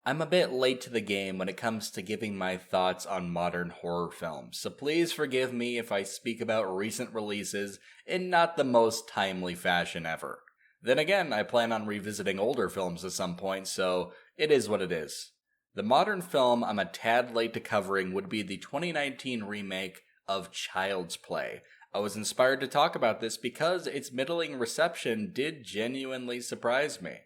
I'm a bit late to the game when it comes to giving my thoughts on modern horror films, so please forgive me if I speak about recent releases in not the most timely fashion ever. Then again, I plan on revisiting older films at some point, so it is what it is. The modern film I'm a tad late to covering would be the 2019 remake of Child's Play. I was inspired to talk about this because its middling reception did genuinely surprise me.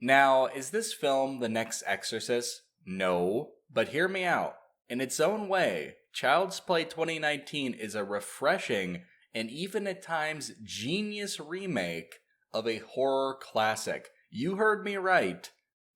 Now, is this film the next Exorcist? No, but hear me out. In its own way, Child's Play 2019 is a refreshing and even at times genius remake of a horror classic. You heard me right.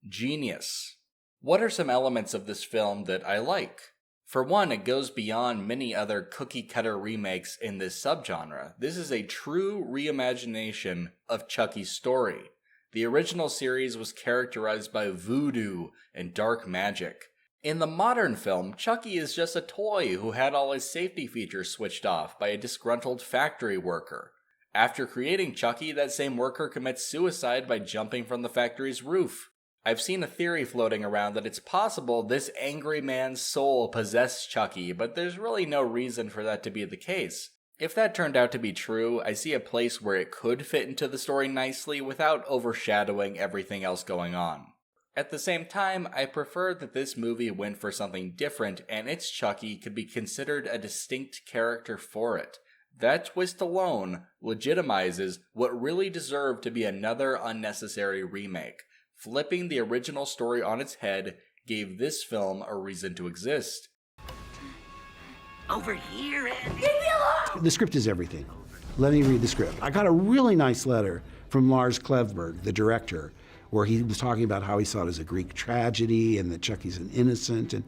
Genius. What are some elements of this film that I like? For one, it goes beyond many other cookie-cutter remakes in this subgenre. This is a true reimagination of Chucky's story. The original series was characterized by voodoo and dark magic. In the modern film, Chucky is just a toy who had all his safety features switched off by a disgruntled factory worker. After creating Chucky, that same worker commits suicide by jumping from the factory's roof. I've seen a theory floating around that it's possible this angry man's soul possessed Chucky, but there's really no reason for that to be the case. If that turned out to be true, I see a place where it could fit into the story nicely without overshadowing everything else going on. At the same time, I prefer that this movie went for something different and its Chucky could be considered a distinct character for it. That twist alone legitimizes what really deserved to be another unnecessary remake. Flipping the original story on its head gave this film a reason to exist. Over here, Andy. Leave me alone! The script is everything. Let me read the script. I got a really nice letter from Lars Klevberg, the director, where he was talking about how he saw it as a Greek tragedy and that Chucky's an innocent and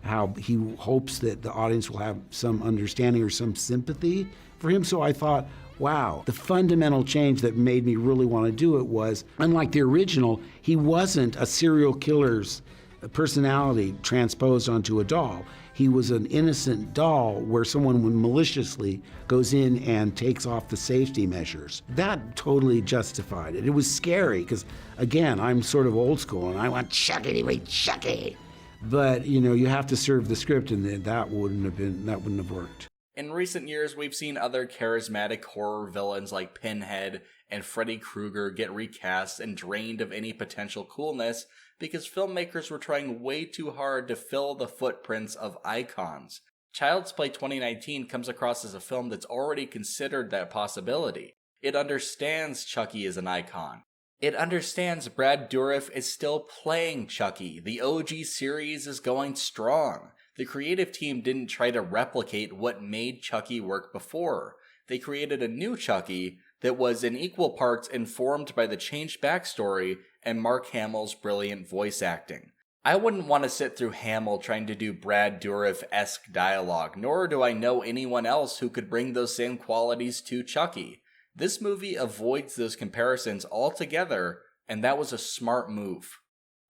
how he hopes that the audience will have some understanding or some sympathy for him. So I thought, wow, the fundamental change that made me really want to do it was, unlike the original, he wasn't a serial killer's personality transposed onto a doll. He was an innocent doll where someone maliciously goes in and takes off the safety measures. That totally justified it. It was scary because, again, I'm sort of old school and I want Chucky to be Chucky. But, you have to serve the script and that wouldn't have worked. In recent years, we've seen other charismatic horror villains like Pinhead and Freddy Krueger get recast and drained of any potential coolness because filmmakers were trying way too hard to fill the footprints of icons. Child's Play 2019 comes across as a film that's already considered that possibility. It understands Chucky is an icon. It understands Brad Dourif is still playing Chucky. The OG series is going strong. The creative team didn't try to replicate what made Chucky work before. They created a new Chucky that was in equal parts informed by the changed backstory and Mark Hamill's brilliant voice acting. I wouldn't want to sit through Hamill trying to do Brad Dourif-esque dialogue, nor do I know anyone else who could bring those same qualities to Chucky. This movie avoids those comparisons altogether, and that was a smart move.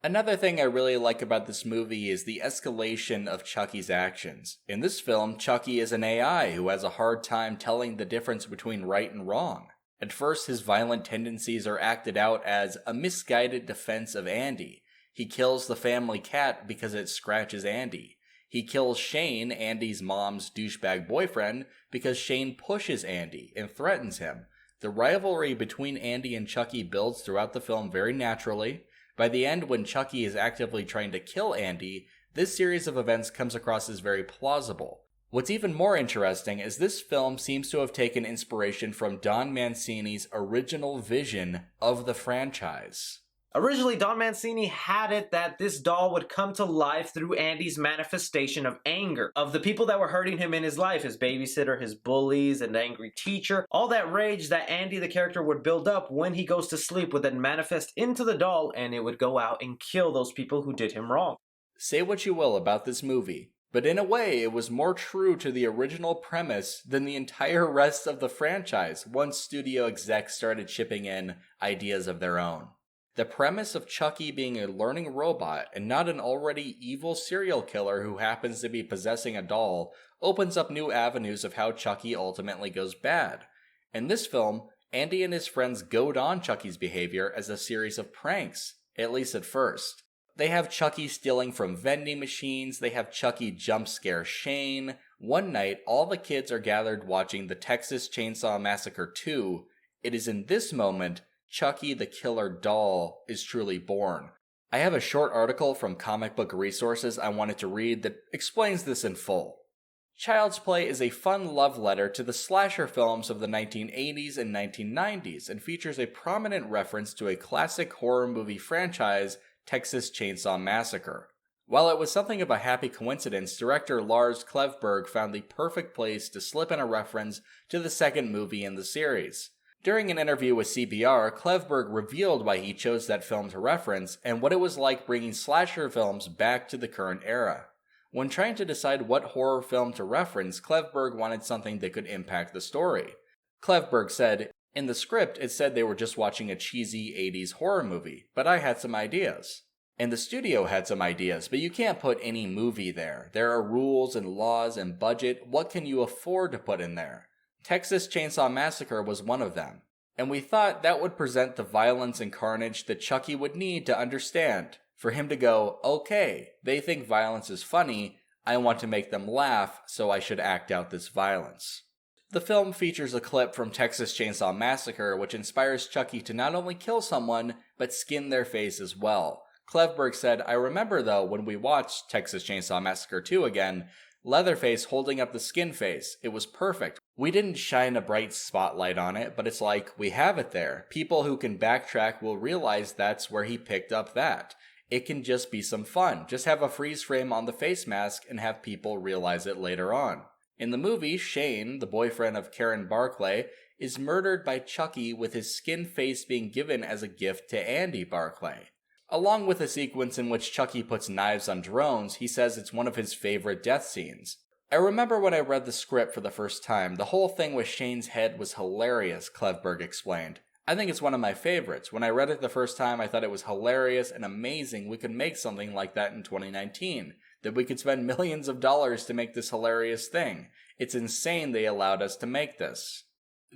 Another thing I really like about this movie is the escalation of Chucky's actions. In this film, Chucky is an AI who has a hard time telling the difference between right and wrong. At first, his violent tendencies are acted out as a misguided defense of Andy. He kills the family cat because it scratches Andy. He kills Shane, Andy's mom's douchebag boyfriend, because Shane pushes Andy and threatens him. The rivalry between Andy and Chucky builds throughout the film very naturally. By the end, when Chucky is actively trying to kill Andy, this series of events comes across as very plausible. What's even more interesting is this film seems to have taken inspiration from Don Mancini's original vision of the franchise. Originally, Don Mancini had it that this doll would come to life through Andy's manifestation of anger, of the people that were hurting him in his life, his babysitter, his bullies, an angry teacher. All that rage that Andy, the character, would build up when he goes to sleep would then manifest into the doll, and it would go out and kill those people who did him wrong. Say what you will about this movie, but in a way it was more true to the original premise than the entire rest of the franchise once studio execs started chipping in ideas of their own. The premise of Chucky being a learning robot and not an already evil serial killer who happens to be possessing a doll opens up new avenues of how Chucky ultimately goes bad. In this film, Andy and his friends goad on Chucky's behavior as a series of pranks, at least at first. They have Chucky stealing from vending machines, they have Chucky jump scare Shane. One night, all the kids are gathered watching the Texas Chainsaw Massacre 2. It is in this moment Chucky the Killer Doll is truly born. I have a short article from Comic Book Resources I wanted to read that explains this in full. Child's Play is a fun love letter to the slasher films of the 1980s and 1990s and features a prominent reference to a classic horror movie franchise, Texas Chainsaw Massacre. While it was something of a happy coincidence, director Lars Klevberg found the perfect place to slip in a reference to the second movie in the series. During an interview with CBR, Klevberg revealed why he chose that film to reference and what it was like bringing slasher films back to the current era. When trying to decide what horror film to reference, Klevberg wanted something that could impact the story. Klevberg said, "In the script, it said they were just watching a cheesy 80s horror movie, but I had some ideas. And the studio had some ideas, but you can't put any movie there. There are rules and laws and budget. What can you afford to put in there? Texas Chainsaw Massacre was one of them. And we thought that would present the violence and carnage that Chucky would need to understand. For him to go, okay, they think violence is funny, I want to make them laugh, so I should act out this violence." The film features a clip from Texas Chainsaw Massacre, which inspires Chucky to not only kill someone, but skin their face as well. Klevberg said, "I remember though, when we watched Texas Chainsaw Massacre 2 again, Leatherface holding up the skin face. It was perfect. We didn't shine a bright spotlight on it, but it's like, we have it there. People who can backtrack will realize that's where he picked up that. It can just be some fun. Just have a freeze frame on the face mask and have people realize it later on." In the movie, Shane, the boyfriend of Karen Barclay, is murdered by Chucky with his skin face being given as a gift to Andy Barclay. Along with a sequence in which Chucky puts knives on drones, he says it's one of his favorite death scenes. "I remember when I read the script for the first time, the whole thing with Shane's head was hilarious," Klevberg explained. "I think it's one of my favorites. When I read it the first time, I thought it was hilarious and amazing we could make something like that in 2019. That we could spend millions of dollars to make this hilarious thing. It's insane they allowed us to make this."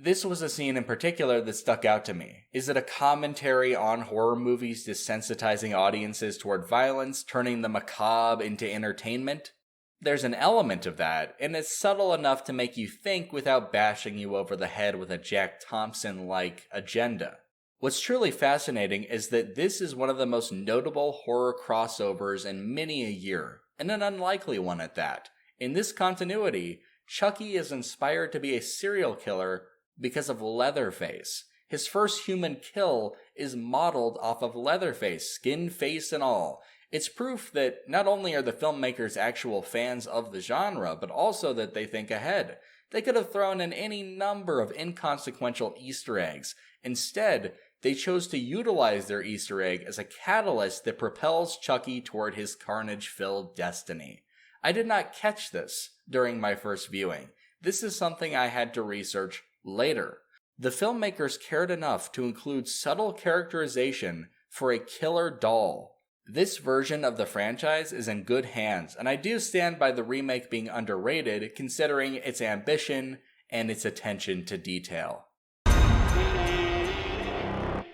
This was a scene in particular that stuck out to me. Is it a commentary on horror movies desensitizing audiences toward violence, turning the macabre into entertainment? There's an element of that, and it's subtle enough to make you think without bashing you over the head with a Jack Thompson-like agenda. What's truly fascinating is that this is one of the most notable horror crossovers in many a year, and an unlikely one at that. In this continuity, Chucky is inspired to be a serial killer because of Leatherface. His first human kill is modeled off of Leatherface, skin, face, and all. It's proof that not only are the filmmakers actual fans of the genre, but also that they think ahead. They could have thrown in any number of inconsequential Easter eggs. Instead, they chose to utilize their Easter egg as a catalyst that propels Chucky toward his carnage-filled destiny. I did not catch this during my first viewing. This is something I had to research later. The filmmakers cared enough to include subtle characterization for a killer doll. This version of the franchise is in good hands, and I do stand by the remake being underrated considering its ambition and its attention to detail.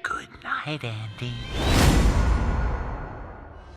Good night, Andy.